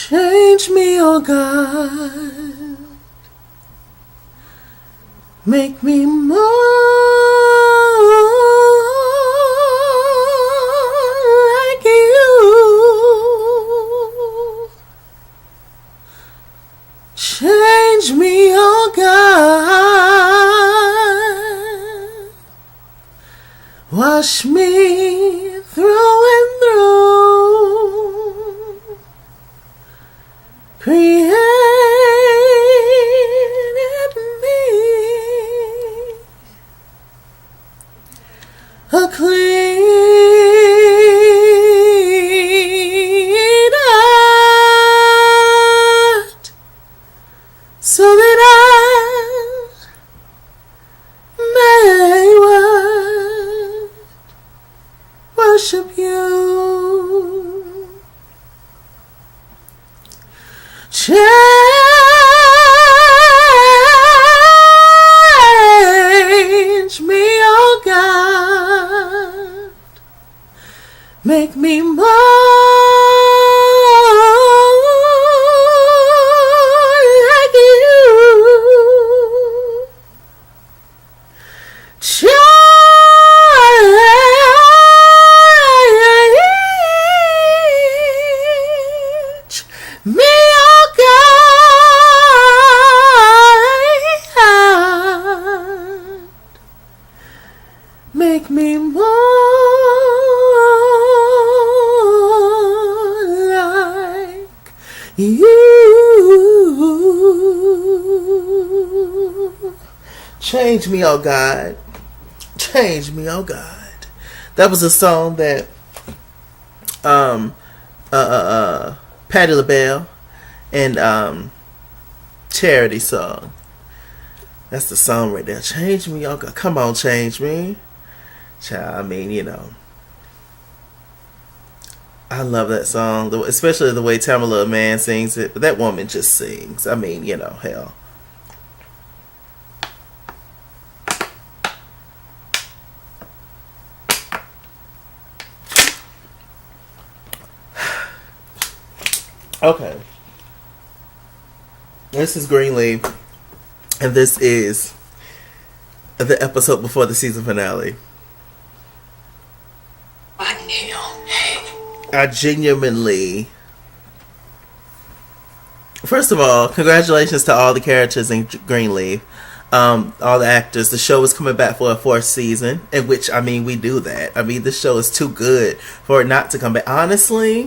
Change me, oh God. Make me more like you. Change me, oh God. Wash me through and through. Create in me a clean heart, so that I may worship you. Change me, oh God. Make me more like you. Change me, oh God. Make me more like you. Change me, oh God. Change me, oh God. That was a song that Patti LaBelle and Charity song. That's the song right there. Change me, oh God. Come on, change me. Child, I mean, you know, I love that song, especially the way Tamala Man sings it. But that woman just sings. I mean, you know, hell. Okay. This is Greenleaf, and this is the episode before the season finale. I genuinely, first of all, congratulations to all the characters in Greenleaf, all the actors. The show is coming back for a 4th season, in which, I mean, we do that. I mean, this show is too good for it not to come back. Honestly,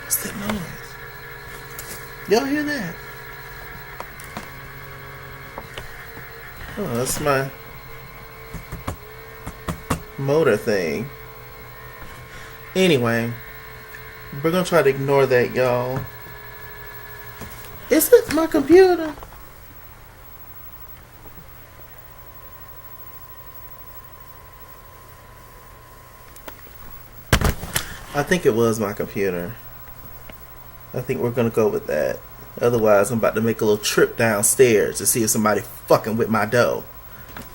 what's that noise? Y'all hear that? Oh, that's my motor thing. Anyway, we're gonna try to ignore that, y'all. Is it my computer? I think it was my computer. I think we're gonna go with that. Otherwise, I'm about to make a little trip downstairs to see if somebody fucking with my dough.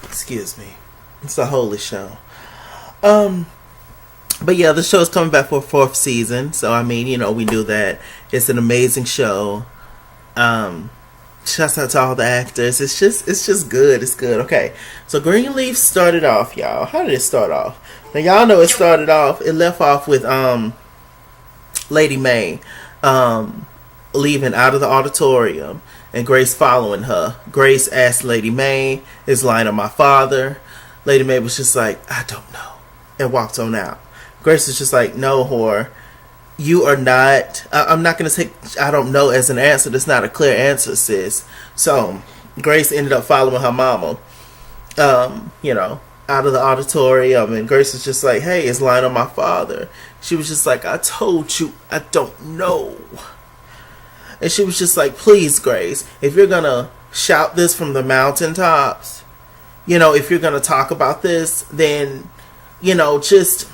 Excuse me. It's a holy show. But yeah, the show's coming back for a 4th season. So, I mean, you know, we knew that. It's an amazing show. Shouts out to all the actors. It's just good. It's good. Okay. So, Greenleaf started off, y'all. How did it start off? Now, y'all know it left off with, Lady Mae, leaving out of the auditorium and Grace following her. Grace asked Lady Mae, "Is Lionel my father?" Lady Mae was just like, "I don't know," and walked on out. Grace was just like, "No, whore, you are not. I'm not going to take I don't know as an answer. That's not a clear answer, sis." So Grace ended up following her mama, you know, out of the auditorium, and Grace was just like, "Hey, is Lionel my father?" She was just like, "I told you, I don't know." And she was just like, "Please, Grace, if you're going to shout this from the mountaintops, you know, if you're going to talk about this, then, you know, just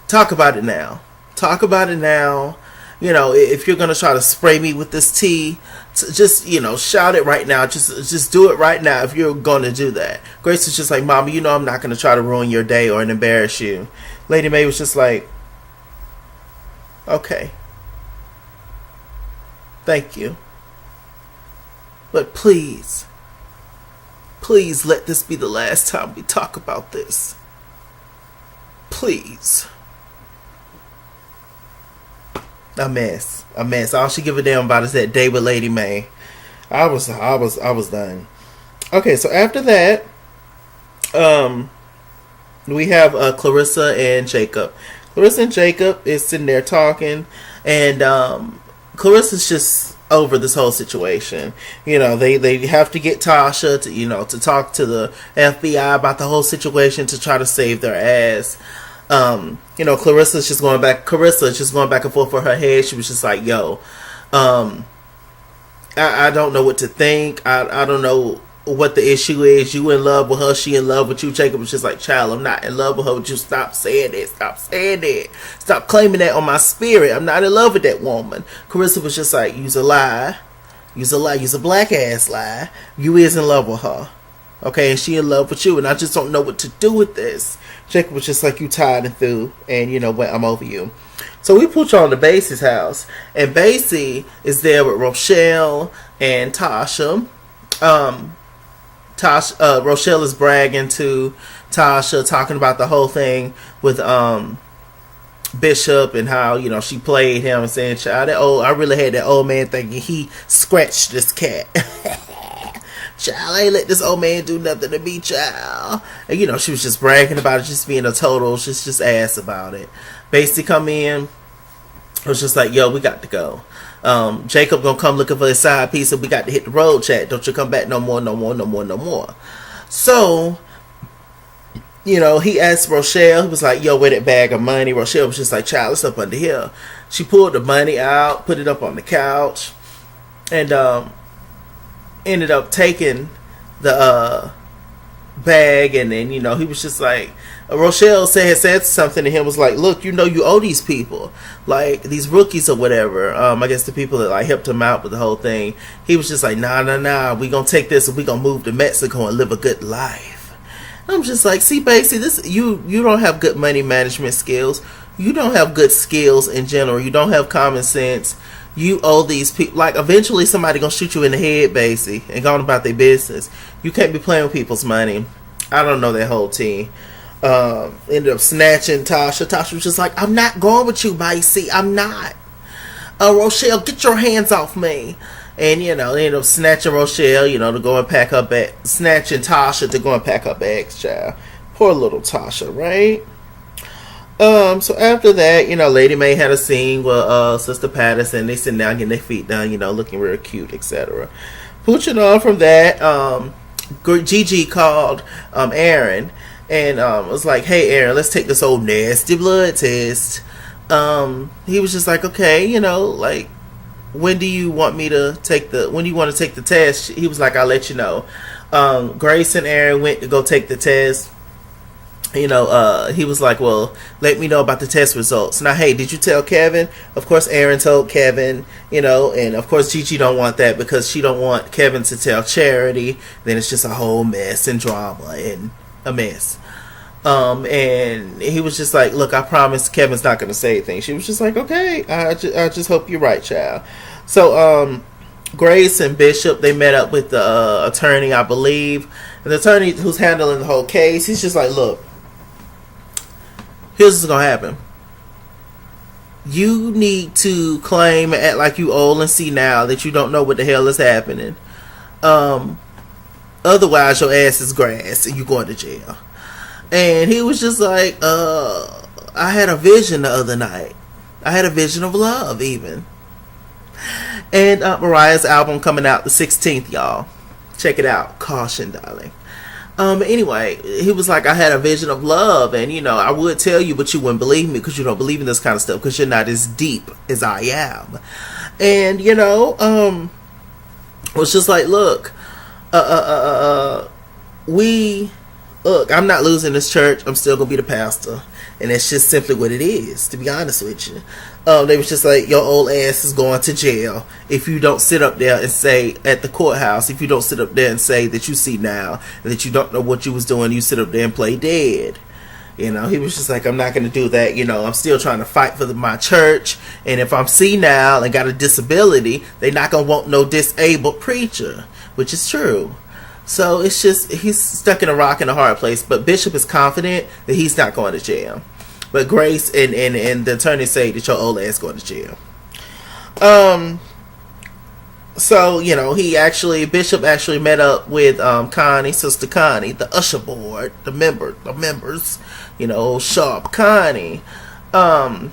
talk about it now. Talk about it now. You know, if you're going to try to spray me with this tea, Just, shout it right now. Just do it right now if you're going to do that. Grace was just like, Mama, I'm not going to try to ruin your day or embarrass you. Lady Mae was just like, okay. Thank you. But please let this be the last time we talk about this. Please. A mess. All she give a damn about is that day with Lady Mae. I was done. Okay, so after that, we have Clarissa and Jacob. Clarissa and Jacob is sitting there talking, and Clarissa's just over this whole situation. They have to get Tasha to talk to the FBI about the whole situation to try to save their ass. Carissa is just going back and forth for her head. She was just like, yo, I don't know what to think. I don't know what the issue is. You in love with her, she in love with you. Jacob was just like, child, I'm not in love with her. Would you stop saying it? Stop claiming that on my spirit. I'm not in love with that woman. Carissa was just like, use a lie. Use a black ass lie. You is in love with her. Okay, and she in love with you, and I just don't know what to do with this. Jacob was just like, you tired and through, and you know what, I'm over you. So we put you on to Basie's house, and Basie is there with Rochelle and Tasha. Rochelle is bragging to Tasha, talking about the whole thing with Bishop and how, she played him and saying, child, I really had that old man thinking he scratched this cat. Child, I ain't let this old man do nothing to me, child. And she was just bragging about it, just being a total, just ass about it. Basie come in, it was just like, yo, we got to go. Jacob gonna come looking for his side piece, and we got to hit the road, chat. Don't you come back no more. So, he asked Rochelle, he was like, yo, where that bag of money? Rochelle was just like, child, it's up under here. She pulled the money out, put it up on the couch, and ended up taking the bag, and then he was just like, Rochelle said something to him, was like, look, you owe these people, like these rookies or whatever, I guess the people that like helped him out with the whole thing. He was just like, nah, we gonna take this and we gonna move to Mexico and live a good life. And I'm just like, see, Basie, this you don't have good money management skills, you don't have good skills in general, you don't have common sense. You owe these people, like, eventually somebody gonna shoot you in the head, Basie, and go on about their business. You can't be playing with people's money. I don't know that whole team. Ended up snatching Tasha. Tasha was just like, I'm not going with you, Basie. I'm not. Rochelle, get your hands off me. And, they ended up snatching Rochelle, to go and pack her bag. Snatching Tasha to go and pack her bags, child. Poor little Tasha, right? So after that, Lady Mae had a scene with Sister Patterson. They sitting down getting their feet done, looking real cute, etc. Pushing on from that, Gigi called Aaron and was like, hey Aaron, let's take this old nasty blood test. He was just like, okay, like, when do you want to take the test? He was like, I'll let you know. Grace and Aaron went to go take the test. He was like, well, let me know about the test results. Now, hey, did you tell Kevin? Of course, Aaron told Kevin, and of course, Gigi don't want that because she don't want Kevin to tell Charity. Then it's just a whole mess and drama and a mess. And he was just like, look, I promise Kevin's not going to say anything. She was just like, okay, I just hope you're right, child. So, Grace and Bishop, they met up with the attorney, I believe. And the attorney who's handling the whole case, he's just like, look, here's what's gonna happen. You need to claim and act like you old and see now that you don't know what the hell is happening. Otherwise your ass is grass and you going to jail. And he was just like, I had a vision the other night. I had a vision of love even. And Mariah's album coming out the 16th, y'all. Check it out. Caution, darling. Anyway, he was like, I had a vision of love, and I would tell you, but you wouldn't believe me because you don't believe in this kind of stuff because you're not as deep as I am. And was just like, look, we look, I'm not losing this church. I'm still gonna be the pastor, and that's just simply what it is. To be honest with you, they was just like, your old ass is going to jail if you don't sit up there and say at the courthouse. If you don't sit up there and say that you see now and that you don't know what you was doing, you sit up there and play dead. You know, he was just like, I'm not going to do that. You know, I'm still trying to fight for my church. And if I'm senile and got a disability, they're not going to want no disabled preacher, which is true. So it's just, he's stuck in a rock and a hard place. But Bishop is confident that he's not going to jail. But Grace and the attorney say that your old ass going to jail. So, you know, Bishop actually met up with Connie, Sister Connie, the usher board, the members, you know, Sharp Connie. And,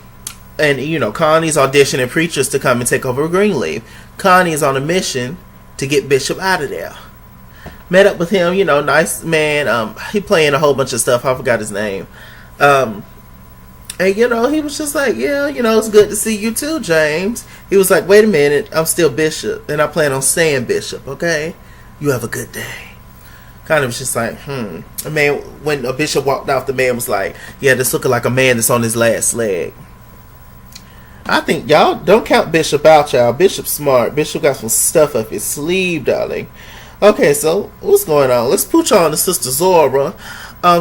you know, Connie's auditioning preachers to come and take over Greenleaf. Connie is on a mission to get Bishop out of there. Met up with him, you know, nice man. He playing a whole bunch of stuff. I forgot his name. And, you know, he was just like, yeah, you know, it's good to see you too, James. He was like, wait a minute, I'm still Bishop, and I plan on staying Bishop, okay? You have a good day. Kind of was just like, I mean, when a bishop walked out, the man was like, yeah, this looking like a man that's on his last leg. I think, y'all, don't count Bishop out, y'all. Bishop's smart. Bishop got some stuff up his sleeve, darling. Okay, so, what's going on? Let's put on to Sister Zora.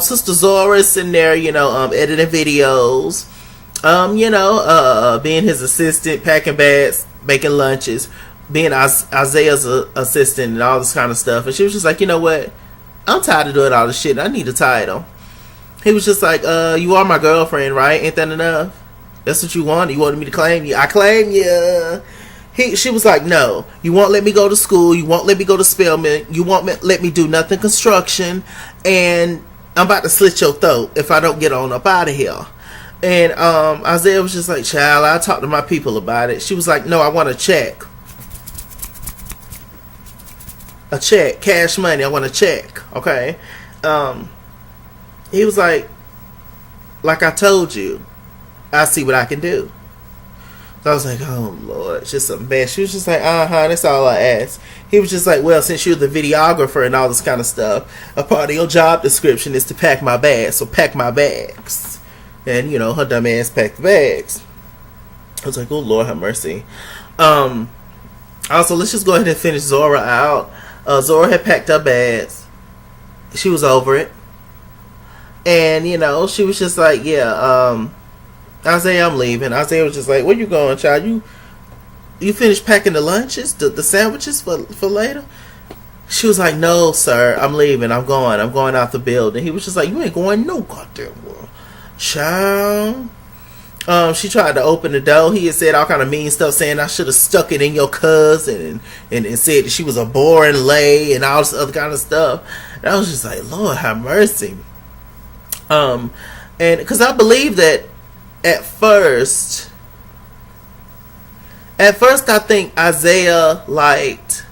Sister Zora is sitting there, you know, editing videos, you know, being his assistant, packing bags, making lunches, being Isaiah's assistant and all this kind of stuff. And she was just like, you know what? I'm tired of doing all this shit. I need a title. He was just like, you are my girlfriend, right? Ain't that enough? That's what you wanted. You wanted me to claim you. I claim you. She was like, no, you won't let me go to school. You won't let me go to Spelman. You won't let me do nothing construction. And I'm about to slit your throat if I don't get on up out of here. And Isaiah was just like, child, I'll talk to my people about it. She was like, no, I want a check. A check. Cash money. I want a check. Okay. He was like I told you, I'll see what I can do. So I was like, oh, Lord, it's just a mess. She was just like, that's all I asked. He was just like, well, since you're the videographer and all this kind of stuff, a part of your job description is to pack my bags. So pack my bags. And, you know, her dumb ass packed the bags. I was like, oh, Lord, have mercy. Also, let's just go ahead and finish Zora out. Zora had packed her bags. She was over it. And, you know, she was just like, yeah, Isaiah, I'm leaving. Isaiah was just like, where you going, child? You finished packing the lunches, the sandwiches for later? She was like, no, sir, I'm leaving. I'm going out the building. He was just like, you ain't going no goddamn world, child. She tried to open the door. He had said all kind of mean stuff, saying I should have stuck it in your cousin, and said that she was a boring lay and all this other kind of stuff. And I was just like, Lord have mercy. And because I believe that at first I think Isaiah liked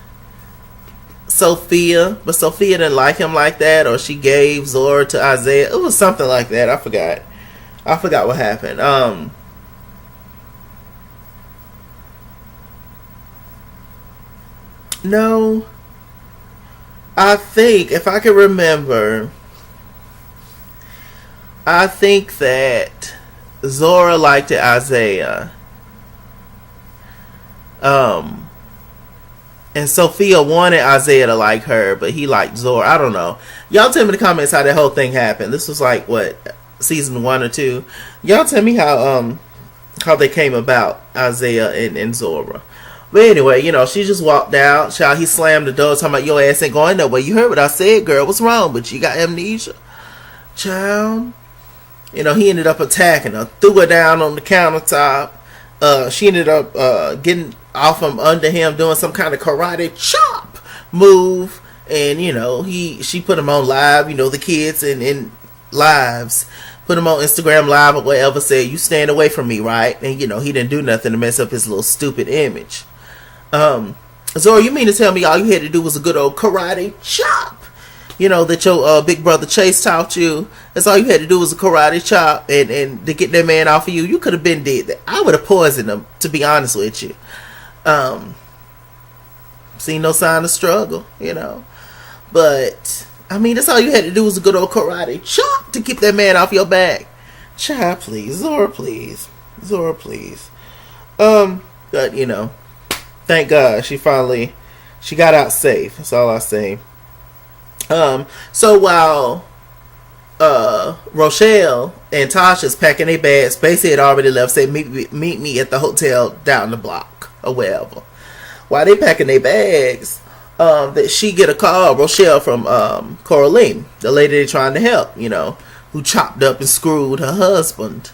Sophia, but Sophia didn't like him like that, or she gave Zora to Isaiah. It was something like that. I forgot what happened. No, I think, if I can remember, I think that Zora liked Isaiah. And Sophia wanted Isaiah to like her, but he liked Zora. I don't know. Y'all tell me in the comments how that whole thing happened. This was like, what, season 1 or 2? Y'all tell me how they came about, Isaiah and Zora. But anyway, you know, she just walked out. Child, he slammed the door talking about, your ass ain't going nowhere. You heard what I said, girl. What's wrong with you? You got amnesia? Child. You know, he ended up attacking her, threw her down on the countertop. She ended up getting off from under him, doing some kind of karate chop move. And, you know, she put him on live, you know, the kids in lives. Put him on Instagram live or whatever, said, you stand away from me, right? And, you know, he didn't do nothing to mess up his little stupid image. Zora, you mean to tell me all you had to do was a good old karate chop? You know, that your big brother Chase taught you. That's all you had to do was a karate chop and to get that man off of you. You could have been dead. I would have poisoned him, to be honest with you. Seen no sign of struggle, you know. But I mean, that's all you had to do was a good old karate chop to keep that man off your back. Child, please. Zora, please. Zora, please. But, you know, thank God she got out safe. That's all I say. So while Rochelle and Tasha's packing their bags, Spacey had already left, said meet me at the hotel down the block or wherever. While they packing their bags, that she get a call, Rochelle, from Coraline, the lady they trying to help, you know, who chopped up and screwed her husband.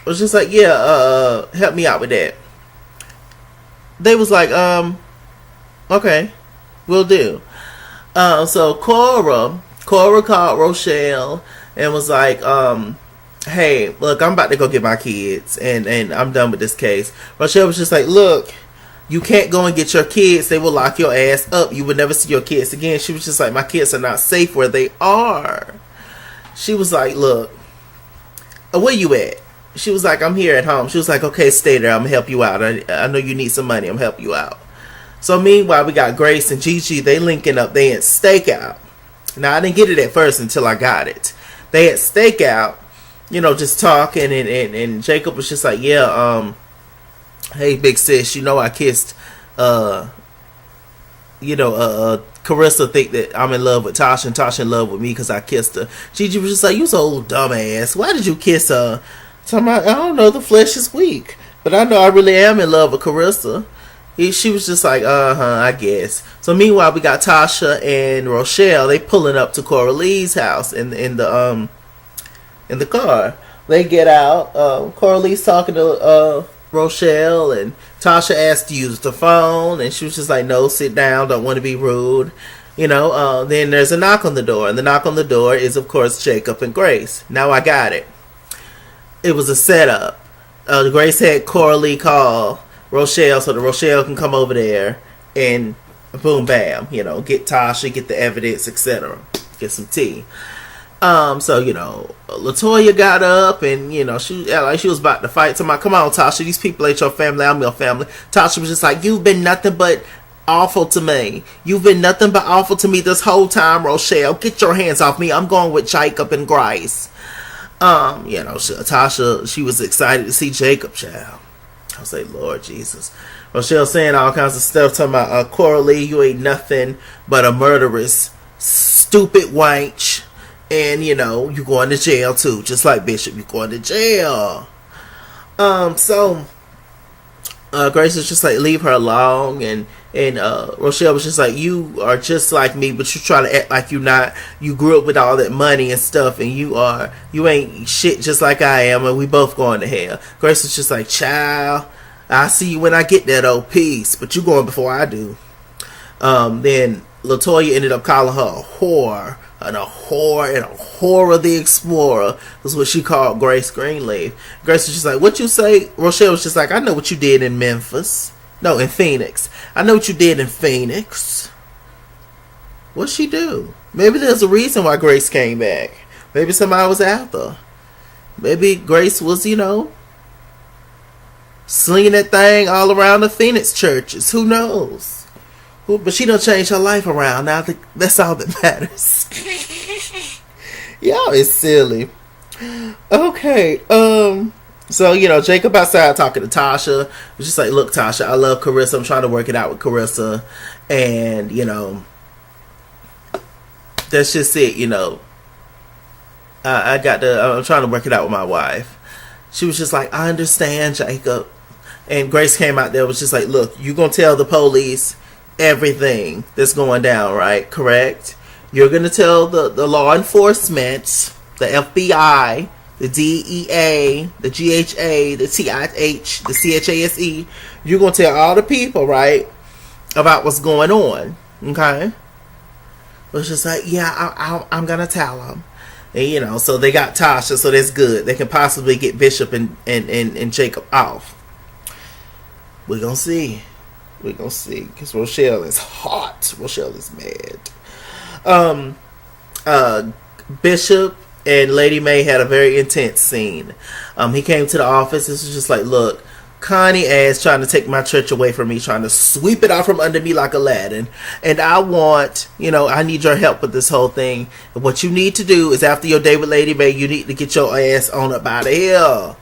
Was just like, yeah, help me out with that. They was like, okay, we'll do. So Cora called Rochelle and was like, hey, look, I'm about to go get my kids and I'm done with this case. Rochelle was just like, look, you can't go and get your kids. They will lock your ass up. You will never see your kids again. She was just like, my kids are not safe where they are. She was like, look, where you at? She was like, I'm here at home. She was like, okay, stay there. I'm going to help you out. I know you need some money. I'm going to help you out. So meanwhile, we got Grace and Gigi. They linking up. They at Stakeout. Now, I didn't get it at first until I got it. They at Stakeout, you know, just talking. And Jacob was just like, yeah, hey, big sis, you know I kissed, Carissa think that I'm in love with Tasha and Tasha in love with me because I kissed her. Gigi was just like, you so old dumbass. Why did you kiss her? So I'm like, I don't know, the flesh is weak. But I know I really am in love with Carissa. She was just like, I guess. So meanwhile, we got Tasha and Rochelle. They pulling up to Coralie's house in the car. They get out. Coralie's talking to Rochelle, and Tasha asked to use the phone, and she was just like, no, sit down, don't want to be rude, you know. Then there's a knock on the door, and the knock on the door is, of course, Jacob and Grace. Now I got it. It was a setup. Grace had Coralie call Rochelle so that Rochelle can come over there and boom, bam, you know, get Tasha, get the evidence, etc. Get some tea. So, you know, Latoya got up and, you know, she was about to fight. So I'm like, come on, Tasha, these people ain't your family, I'm your family. Tasha was just like, you've been nothing but awful to me. You've been nothing but awful to me this whole time, Rochelle. Get your hands off me. I'm going with Jacob and Grace. Tasha, she was excited to see Jacob, child. I was like, Lord Jesus. Rochelle saying all kinds of stuff, talking about, Coralie, you ain't nothing but a murderous, stupid wench. And, you know, you going to jail, too. Just like Bishop, you going to jail. So, Grace was just like, leave her alone. And Rochelle was just like, you are just like me, but you try to act like you not. You grew up with all that money and stuff, and you ain't shit just like I am, and we both going to hell. Grace was just like, child, I'll see you when I get that old piece, but you going before I do. Then Latoya ended up calling her a whore. And a whore of the explorer was what she called Grace Greenleaf. Grace was just like, what you say? Rochelle was just like, I know what you did in Memphis. No, in Phoenix. I know what you did in Phoenix. What'd she do? Maybe there's a reason why Grace came back. Maybe somebody was after. Maybe Grace was, you know, slinging that thing all around the Phoenix churches. Who knows? But she done changed her life around. Now that's all that matters. Y'all is silly. Okay. So, you know, Jacob outside talking to Tasha. Was just like, look, Tasha, I love Carissa. I'm trying to work it out with Carissa. And, you know, that's just it, you know. I'm trying to work it out with my wife. She was just like, I understand, Jacob. And Grace came out there, was just like, look, you gonna tell the police everything that's going down, right? Correct? You're going to tell the law enforcement, the FBI, the DEA, the GHA, the TIH, the CHASE. You're going to tell all the people, right, about what's going on. Okay? It's just like, yeah, I'm going to tell them. And, you know, so they got Tasha, so that's good. They can possibly get Bishop and Jacob off. We're going to see. We're going to see. Because Rochelle is hot. Rochelle is mad. Bishop and Lady Mae had a very intense scene. He came to the office. This was just like, look, Connie ass trying to take my church away from me, trying to sweep it out from under me like Aladdin. And I want, I need your help with this whole thing. And what you need to do is, after your day with Lady Mae, you need to get your ass on up out of here.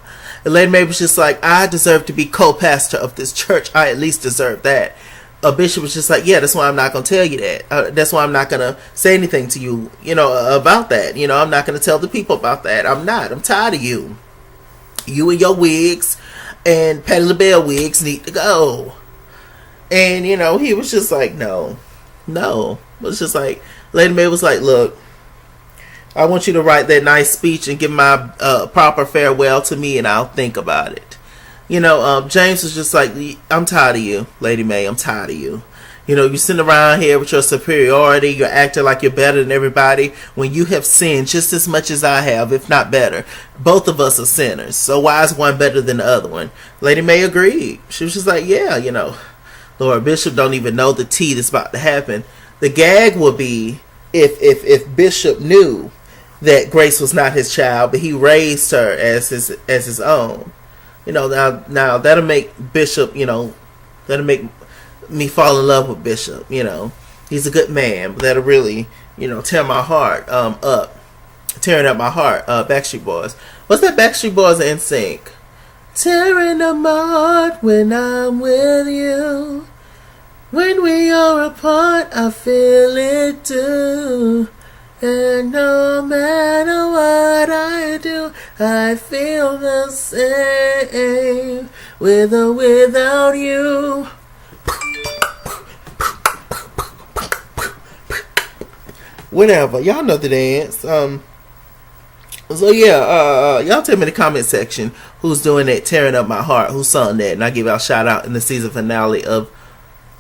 And Lady Mae was just like, I deserve to be co-pastor of this church. I at least deserve that. A bishop was just like, yeah, that's why I'm not going to tell you that. That's why I'm not going to say anything to you, about that. I'm not going to tell the people about that. I'm not. I'm tired of you. You and your wigs and Patti LaBelle wigs need to go. And, he was just like, no. It was just like, Lady Mae was like, look, I want you to write that nice speech and give my proper farewell to me, and I'll think about it. James was just like, I'm tired of you, Lady Mae. I'm tired of you. You sitting around here with your superiority. You're acting like you're better than everybody when you have sinned just as much as I have, if not better. Both of us are sinners. So why is one better than the other one? Lady Mae agreed. She was just like, yeah, Lord Bishop don't even know the tea that's about to happen. The gag would be if Bishop knew that Grace was not his child, but he raised her as his own. Now that'll make Bishop, that'll make me fall in love with Bishop. He's a good man, but that'll really, tear my heart up, tearing up my heart. Backstreet Boys. What's that? Backstreet Boys and NSYNC. Tearing up my heart when I'm with you. When we are apart, I feel it too. And no matter what I do, I feel the same with or without you. Whatever, y'all know the dance. So yeah, y'all tell me in the comment section who's doing that, tearing up my heart, who sung that, and I give y'all a shout out in the season finale of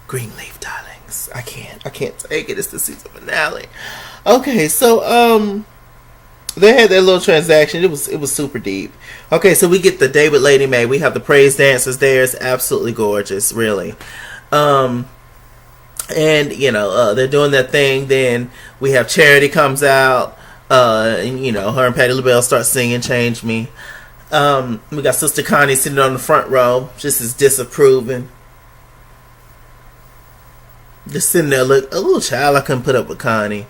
Greenleaf, darlings. I can't take it. It's the season finale. Okay, so they had that little transaction. It was super deep. Okay, so we get the day with Lady Mae. We have the praise dancers there. It's absolutely gorgeous, really. And they're doing that thing. Then we have Charity comes out. And her and Patti LaBelle start singing "Change Me." We got Sister Connie sitting on the front row, just as disapproving. Just sitting there, look, a little child. I couldn't put up with Connie.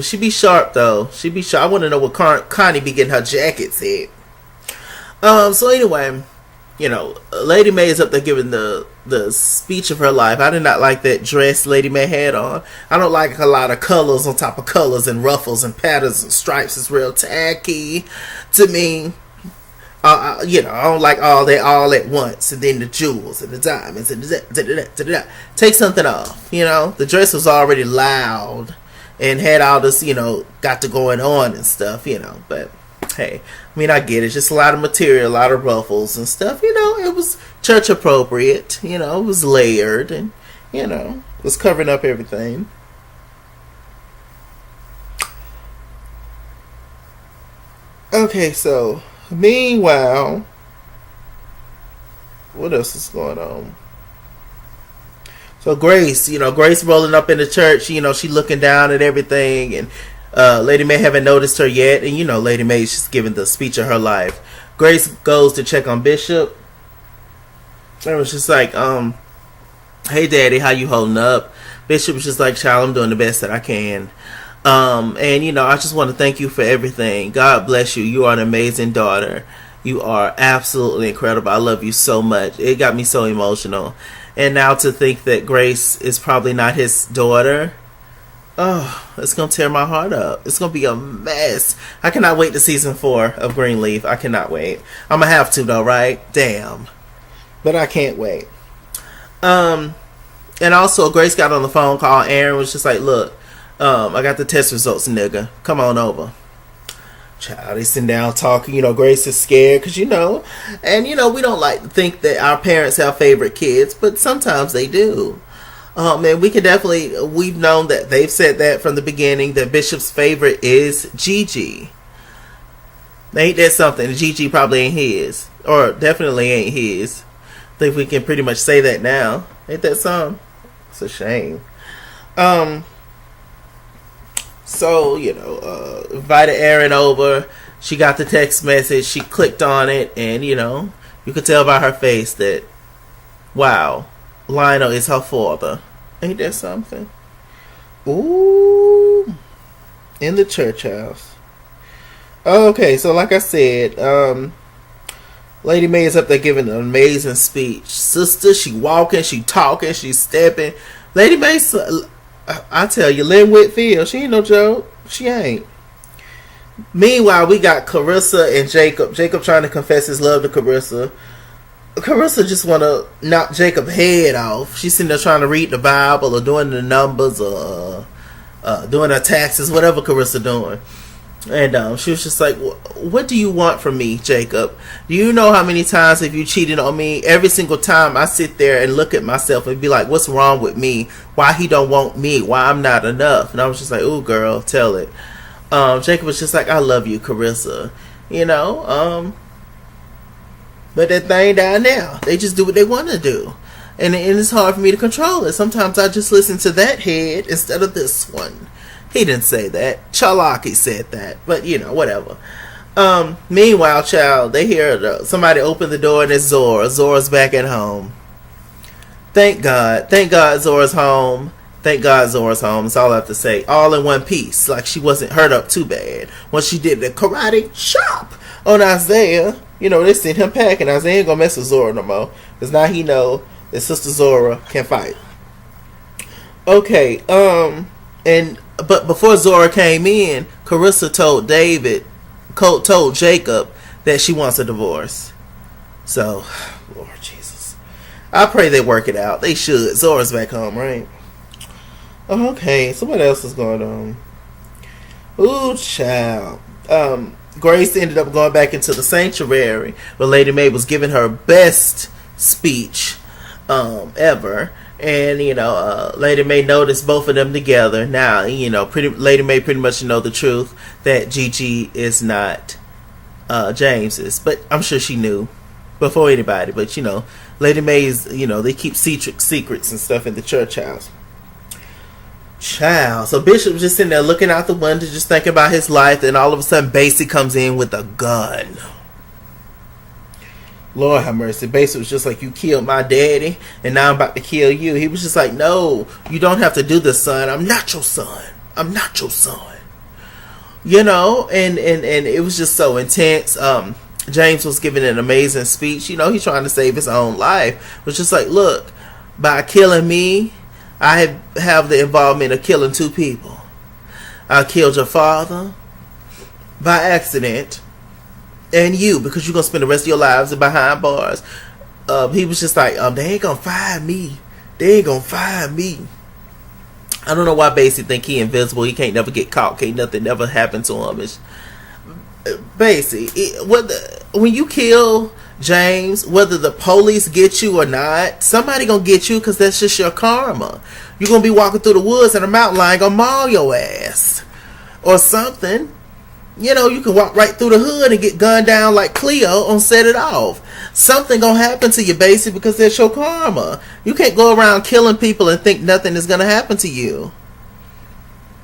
She be sharp though. She be sharp. I want to know what Connie be getting her jackets at. So anyway, Lady Mae is up there giving the speech of her life. I did not like that dress Lady Mae had on. I don't like a lot of colors on top of colors and ruffles and patterns and stripes. It's real tacky to me. I don't like all that all at once, and then the jewels and the diamonds and the take something off. The dress was already loud and had all this, got to going on and stuff. But hey, I get it. It's just a lot of material, a lot of ruffles and stuff. It was church appropriate. It was layered and it was covering up everything. Okay, so. Meanwhile, what else is going on? So Grace rolling up in the church, she looking down at everything, and Lady Mae haven't noticed her yet, and Lady Mae's just giving the speech of her life. Grace goes to check on Bishop, and it was just like, hey Daddy, how you holding up? Bishop was just like, child, I'm doing the best that I can. And I just want to thank you for everything. God bless you. You are an amazing daughter. You are absolutely incredible. I love you so much. It got me so emotional. And now to think that Grace is probably not his daughter, it's gonna tear my heart up. It's gonna be a mess. I cannot wait to season 4 of Greenleaf. I cannot wait. I'm gonna have to though, right? Damn. But I can't wait. And also Grace got on the phone call. Aaron was just like, look, I got the test results, nigga. Come on over. Child, they sitting down talking. Grace is scared because, and, we don't like to think that our parents have favorite kids, but sometimes they do. And we've known that they've said that from the beginning, that Bishop's favorite is Gigi. Ain't that something? Gigi probably ain't his, or definitely ain't his. I think we can pretty much say that now. Ain't that something? It's a shame. So, invited Aaron over. She got the text message. She clicked on it, and, You could tell by her face that, wow, Lionel is her father. Ain't that something? Ooh, in the church house. Okay, so like I said, Lady Mae is up there giving an amazing speech. Sister, she walking, she talking, she stepping. Lady Mae, I tell you, Lynn Whitfield, she ain't no joke. She ain't. Meanwhile, we got Carissa and Jacob. Jacob trying to confess his love to Carissa. Carissa just want to knock Jacob's head off. She's sitting there trying to read the Bible or doing the numbers or doing her taxes, whatever Carissa doing. And she was just like, what do you want from me, Jacob? Do you know how many times have you cheated on me? Every single time I sit there and look at myself and be like, what's wrong with me? Why he don't want me? Why I'm not enough? And I was just like, ooh, girl, tell it. Jacob was just like, I love you, Carissa. You know, but that thing down now, they just do what they want to do. And it's hard for me to control it. Sometimes I just listen to that head instead of this one. He didn't say that. Chalaki said that. But, you know, whatever. Meanwhile, child, they hear somebody open the door and it's Zora. Zora's back at home. Thank God. Thank God Zora's home. Thank God Zora's home. That's all I have to say. All in one piece. Like she wasn't hurt up too bad. When she did the karate chop on Isaiah, you know, they sent him packing. Isaiah ain't gonna mess with Zora no more. Because now he know that Sister Zora can fight. Okay, but before Zora came in, Carissa told Jacob that she wants a divorce. So, Lord Jesus. I pray they work it out. They should. Zora's back home, right? Okay, so what else is going on? Ooh, child. Grace ended up going back into the sanctuary where Lady Mae was giving her best speech ever. And, you know, Lady Mae noticed both of them together. Now, you know, Lady Mae pretty much know the truth that Gigi is not James's. But I'm sure she knew before anybody. But, you know, Lady Mae's, you know, they keep secrets and stuff in the church house. Child. So Bishop was just sitting there looking out the window, just thinking about his life. And all of a sudden, Basie comes in with a gun. Lord have mercy. Basie was just like, you killed my daddy, and now I'm about to kill you. He was just like, no, you don't have to do this, son. I'm not your son. I'm not your son. You know, and it was just so intense. James was giving an amazing speech. You know, he's trying to save his own life. It was just like, look, by killing me, I have the involvement of killing 2 people. I killed your father by accident. And you, because you're going to spend the rest of your lives behind bars. He was just like, they ain't going to find me. They ain't going to find me. I don't know why Basie think he invisible. He can't never get caught. Can't nothing never happen to him. It's, Basie, when you kill James, whether the police get you or not, somebody going to get you because that's just your karma. You're going to be walking through the woods and a mountain lion going to maul your ass. Or something. You know, you can walk right through the hood and get gunned down like Cleo on Set It Off. Something gonna happen to you, Basie, because that's your karma. You can't go around killing people and think nothing is gonna happen to you.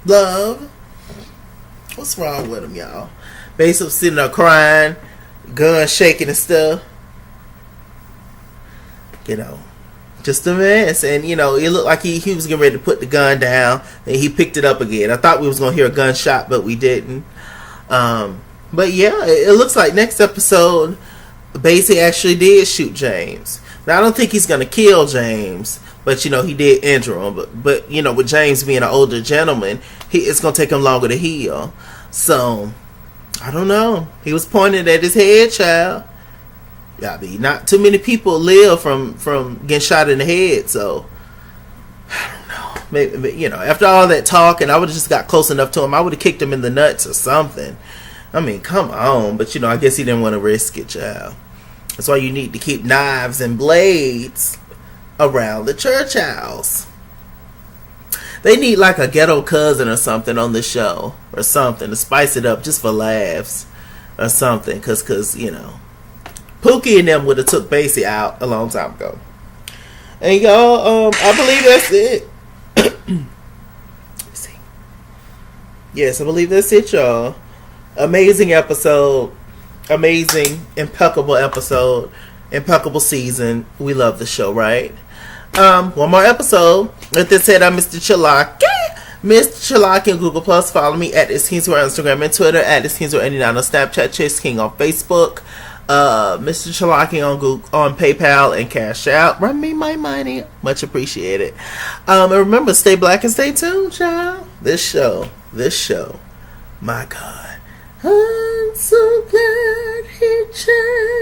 Love. What's wrong with him, y'all? Basie was sitting there crying, gun shaking and stuff. You know, just a mess. And, you know, it looked like he was getting ready to put the gun down, and he picked it up again. I thought we was gonna hear a gunshot, but we didn't. But yeah, it looks like next episode Basie actually did shoot James. Now I don't think he's gonna kill James, but you know, he did injure him. But you know, with James being an older gentleman, it's gonna take him longer to heal. So I don't know. He was pointing at his head, child. Yeah, I mean, not too many people live from getting shot in the head, so I don't know. Maybe, you know, after all that talking, I would have just got close enough to him. I would have kicked him in the nuts or something. I mean, come on. But, you know, I guess he didn't want to risk it, child. That's why you need to keep knives and blades around the church house. They need like a ghetto cousin or something on the show. Or something to spice it up just for laughs. Or something. Because you know, Pookie and them would have took Basie out a long time ago. And y'all, I believe that's it. Let's see. Yes, I believe that's it, y'all. Amazing episode. Amazing, impeccable episode. Impeccable season. We love the show, right? One more episode. With this said, I'm Mr. Chalaki. Mr. Chalaki on Google Plus. Follow me at ItsKingsWorld on Instagram and Twitter, at ItsKingsWorld89 on Snapchat, Chase King on Facebook, Mr. Chalaki on Google, on PayPal and Cash Out. Run me my money. Much appreciated. And remember, stay black and stay tuned, child. This show, my God. I'm so glad he changed.